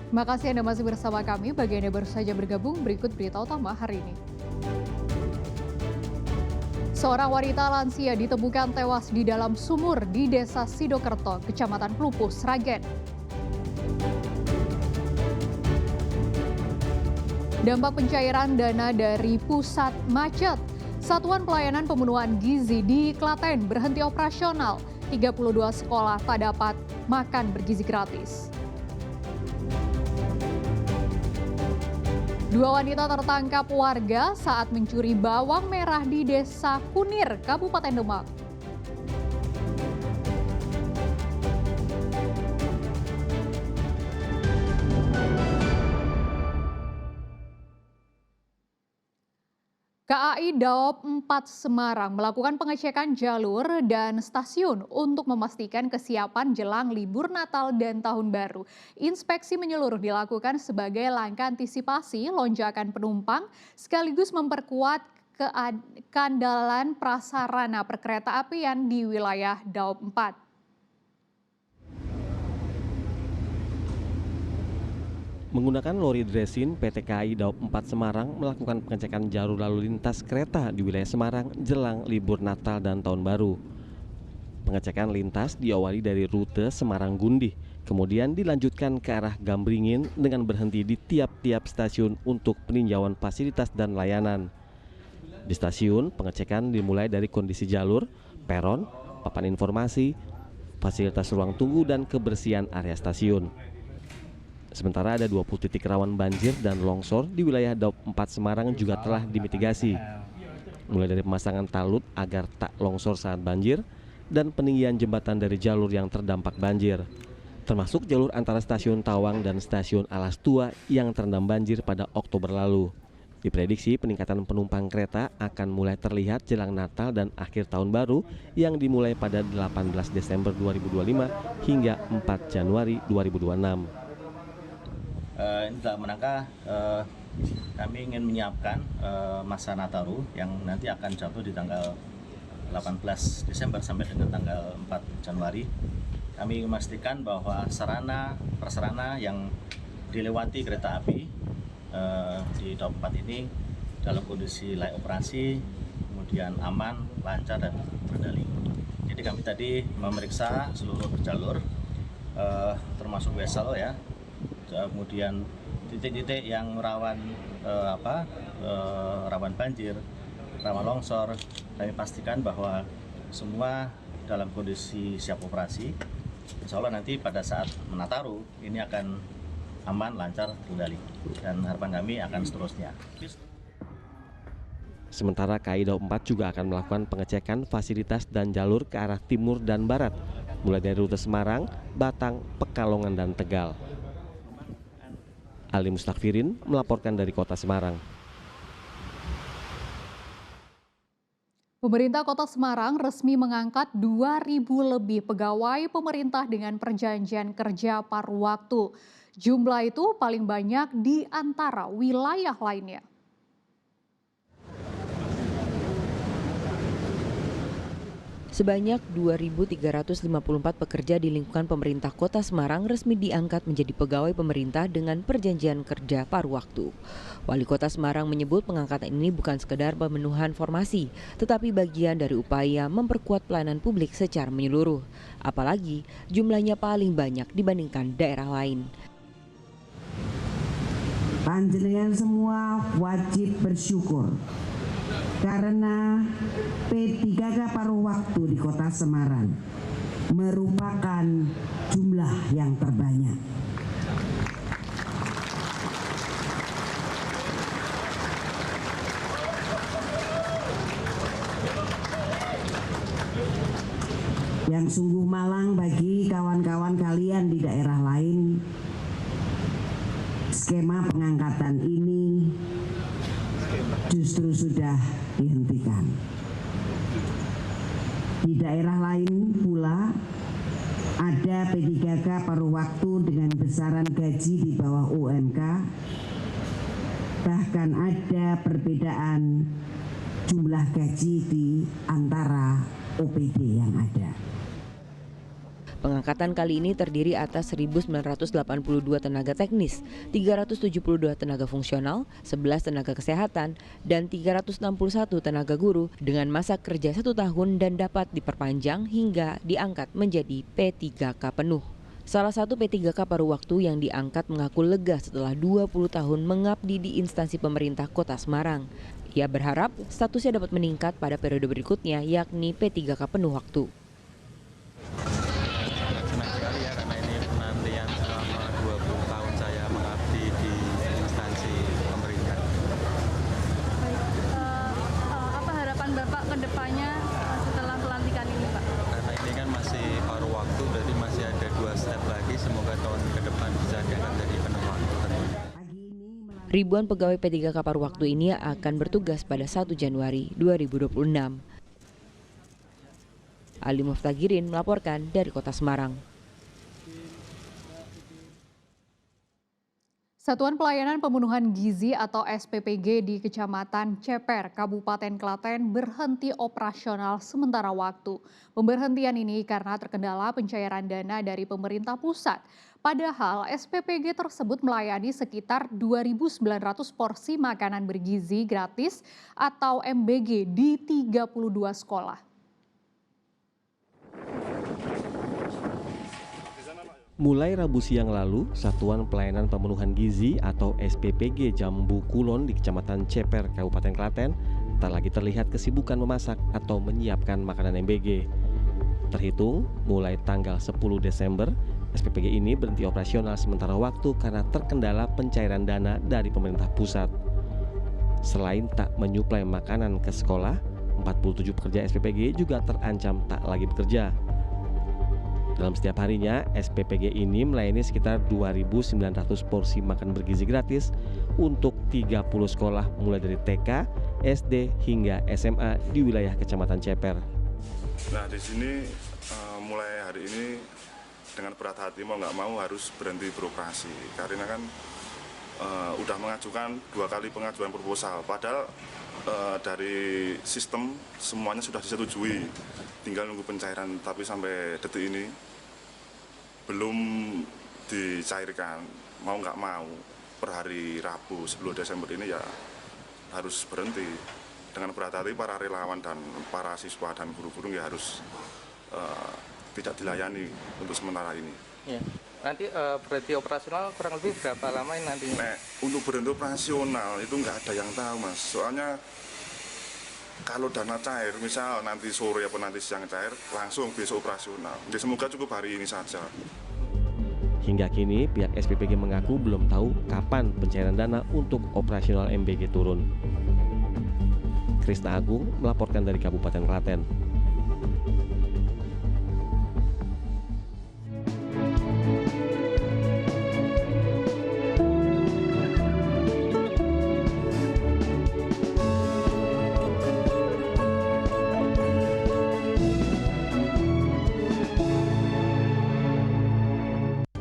Terima kasih Anda masih bersama kami. Bagi Anda baru saja bergabung, berikut berita utama hari ini. Seorang wanita lansia ditemukan tewas di dalam sumur di Desa Sidokerto, Kecamatan Plupuh, Sragen. Dampak pencairan dana dari pusat macet. Satuan Pelayanan Pemenuhan Gizi di Klaten berhenti operasional. 32 sekolah tak dapat makan bergizi gratis. Dua wanita tertangkap warga saat mencuri bawang merah di Desa Kunir, Kabupaten Demak. KAI Daop 4 Semarang melakukan pengecekan jalur dan stasiun untuk memastikan kesiapan jelang libur Natal dan Tahun Baru. Inspeksi menyeluruh dilakukan sebagai langkah antisipasi lonjakan penumpang sekaligus memperkuat keandalan prasarana perkeretaapian di wilayah Daop 4. Menggunakan lori dresin, PT KAI Daop 4 Semarang melakukan pengecekan jalur lalu lintas kereta di wilayah Semarang jelang libur Natal dan Tahun Baru. Pengecekan lintas diawali dari rute Semarang-Gundih, kemudian dilanjutkan ke arah Gambringin dengan berhenti di tiap-tiap stasiun untuk peninjauan fasilitas dan layanan. Di stasiun, pengecekan dimulai dari kondisi jalur, peron, papan informasi, fasilitas ruang tunggu, dan kebersihan area stasiun. Sementara ada 20 titik rawan banjir dan longsor di wilayah Daop 4 Semarang juga telah dimitigasi. Mulai dari pemasangan talut agar tak longsor saat banjir dan peninggian jembatan dari jalur yang terdampak banjir. Termasuk jalur antara stasiun Tawang dan stasiun Alas Tua yang terendam banjir pada Oktober lalu. Diprediksi peningkatan penumpang kereta akan mulai terlihat jelang Natal dan akhir tahun baru yang dimulai pada 18 Desember 2025 hingga 4 Januari 2026. Ini dalam rangka kami ingin menyiapkan masa Nataru yang nanti akan jatuh di tanggal 18 Desember sampai dengan tanggal 4 Januari. Kami memastikan bahwa prasarana yang dilewati kereta api di Daop 4 ini dalam kondisi layak operasi, kemudian aman, lancar, dan terkendali. Jadi kami tadi memeriksa seluruh jalur termasuk wesel ya. Kemudian titik-titik yang rawan rawan banjir, rawan longsor, kami pastikan bahwa semua dalam kondisi siap operasi. Insya Allah nanti pada saat Nataru ini akan aman, lancar, terkendali, dan harapan kami akan seterusnya. Sementara KAI Daop 4 juga akan melakukan pengecekan fasilitas dan jalur ke arah timur dan barat, mulai dari rute Semarang, Batang, Pekalongan, dan Tegal. Ali Mustakfirin melaporkan dari Kota Semarang. Pemerintah Kota Semarang resmi mengangkat 2.000 lebih pegawai pemerintah dengan perjanjian kerja paruh waktu. Jumlah itu paling banyak di antara wilayah lainnya. Sebanyak 2.354 pekerja di lingkungan pemerintah Kota Semarang resmi diangkat menjadi pegawai pemerintah dengan perjanjian kerja paruh waktu. Wali Kota Semarang menyebut pengangkatan ini bukan sekedar pemenuhan formasi, tetapi bagian dari upaya memperkuat pelayanan publik secara menyeluruh. Apalagi jumlahnya paling banyak dibandingkan daerah lain. Panjenengan semua wajib bersyukur karena P3K paruh waktu di Kota Semarang merupakan jumlah yang terbanyak. Yang sungguh malang bagi kawan-kawan kalian di daerah lain, skema pengangkatan ini justru sudah dihentikan. Di daerah lain pula ada P3K paruh waktu dengan besaran gaji di bawah UMK, bahkan ada perbedaan jumlah gaji di antara OPD yang ada. Pengangkatan kali ini terdiri atas 1.982 tenaga teknis, 372 tenaga fungsional, 11 tenaga kesehatan, dan 361 tenaga guru dengan masa kerja 1 tahun dan dapat diperpanjang hingga diangkat menjadi P3K penuh. Salah satu P3K paruh waktu yang diangkat mengaku lega setelah 20 tahun mengabdi di instansi pemerintah Kota Semarang. Ia berharap statusnya dapat meningkat pada periode berikutnya yakni P3K penuh waktu. Senang sekali ya karena ini penantian selama 20 tahun saya mengabdi di instansi pemerintah. Apa harapan Bapak ke depannya setelah pelantikan ini, Pak? Karena ini kan masih paruh waktu, berarti masih ada 2 step lagi. Semoga tahun ke depan bisa diangkat jadi penuh waktu tentunya. Ribuan pegawai P3K paruh waktu ini akan bertugas pada 1 Januari 2026. Ali Muftagirin melaporkan dari Kota Semarang. Satuan Pelayanan Pembunuhan Gizi atau SPPG di Kecamatan Ceper, Kabupaten Klaten berhenti operasional sementara waktu. Pemberhentian ini karena terkendala pencairan dana dari pemerintah pusat. Padahal SPPG tersebut melayani sekitar 2.900 porsi makanan bergizi gratis atau MBG di 32 sekolah. Mulai Rabu siang lalu, Satuan Pelayanan Pemenuhan Gizi atau SPPG Jambu Kulon di Kecamatan Ceper, Kabupaten Klaten, tak lagi terlihat kesibukan memasak atau menyiapkan makanan MBG. Terhitung mulai tanggal 10 Desember, SPPG ini berhenti operasional sementara waktu karena terkendala pencairan dana dari pemerintah pusat. Selain tak menyuplai makanan ke sekolah, 47 pekerja SPPG juga terancam tak lagi bekerja. Dalam setiap harinya, SPPG ini melayani sekitar 2.900 porsi makan bergizi gratis untuk 30 sekolah mulai dari TK, SD, hingga SMA di wilayah Kecamatan Ceper. Nah, di sini mulai hari ini dengan berat hati mau nggak mau harus berhenti beroperasi karena kan udah mengajukan 2 kali pengajuan proposal, padahal dari sistem semuanya sudah disetujui, tinggal nunggu pencairan, tapi sampai detik ini belum dicairkan. Mau nggak mau per hari Rabu 10 Desember ini ya harus berhenti. Dengan berat hati para relawan dan para siswa dan guru-guru ya harus tidak dilayani untuk sementara ini. Ya. Nanti berhenti operasional kurang lebih berapa lama ini nantinya? Nah, untuk berhenti operasional itu nggak ada yang tahu, Mas. Soalnya kalau dana cair, misal nanti sore atau nanti siang cair, langsung besok operasional. Jadi semoga cukup hari ini saja. Hingga kini, pihak SPPG mengaku belum tahu kapan pencairan dana untuk operasional MBG turun. Krisna Agung melaporkan dari Kabupaten Klaten.